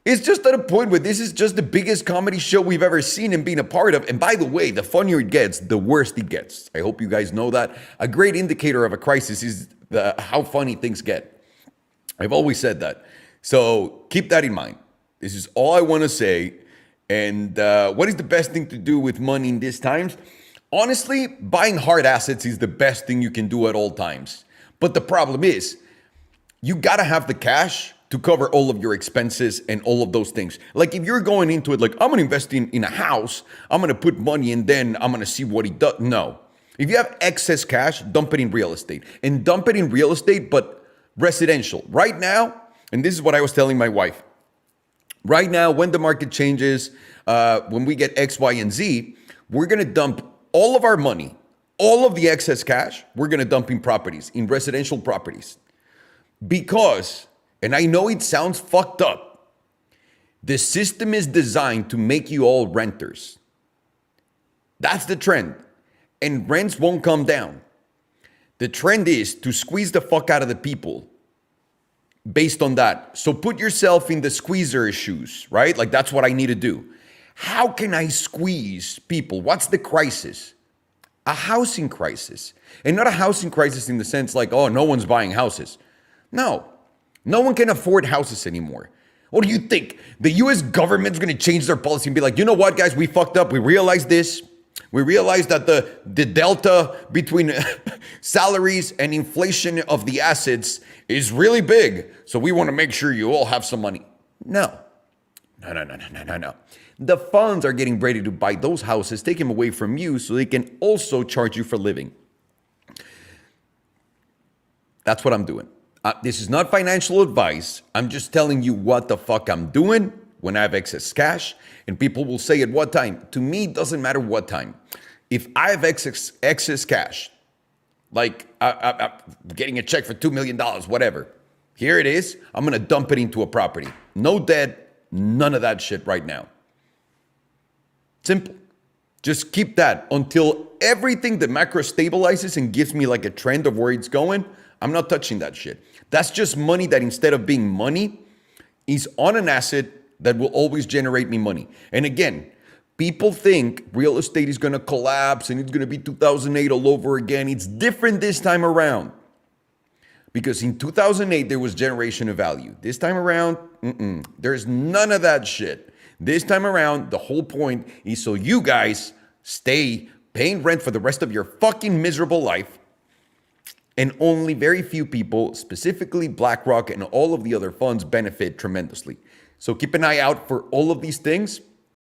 It's just at a point where this is just the biggest comedy show we've ever seen and been a part of. And by the way, the funnier it gets, the worse it gets. I hope you guys know that. A great indicator of a crisis is how funny things get. I've always said that. So keep that in mind. This is all I want to say. And what is the best thing to do with money in these times? Honestly, buying hard assets is the best thing you can do at all times. But the problem is, you gotta have the cash to cover all of your expenses and all of those things. Like if you're going into it like, I'm gonna invest in a house, I'm gonna put money and then I'm gonna see what it does. No. If you have excess cash, dump it in real estate. And dump it in real estate, but residential. Right now, and this is what I was telling my wife. Right now, when the market changes, when we get X, Y, and Z, we're gonna dump all of our money, all of the excess cash, we're gonna dump in properties, in residential properties. Because, and I know it sounds fucked up, the system is designed to make you all renters. That's the trend. And rents won't come down. The trend is to squeeze the fuck out of the people based on that. So put yourself in the squeezer shoes, right? Like that's what I need to do. How can I squeeze people? What's the crisis? A housing crisis. And not a housing crisis in the sense like, oh, no one's buying houses. No, no one can afford houses anymore. What do you think? The US government's gonna change their policy and be like, you know what, guys, we fucked up. We realized this. We realized that the delta between salaries and inflation of the assets is really big. So we wanna make sure you all have some money. No. No. The funds are getting ready to buy those houses, take them away from you so they can also charge you for living. That's what I'm doing. This is not financial advice. I'm just telling you what the fuck I'm doing when I have excess cash. And people will say at what time. To me, it doesn't matter what time. If I have excess cash, like I'm getting a check for $2 million, whatever. Here it is. I'm going to dump it into a property. No debt, none of that shit right now. Simple. Just keep that until everything, the macro stabilizes and gives me like a trend of where it's going. I'm not touching that shit. That's just money that instead of being money is on an asset that will always generate me money. And again, people think real estate is going to collapse and it's going to be 2008 all over again. It's different this time around. Because in 2008, there was generation of value. This time around, there's none of that shit. This time around, the whole point is so you guys stay paying rent for the rest of your fucking miserable life. And only very few people, specifically BlackRock and all of the other funds, benefit tremendously. So keep an eye out for all of these things.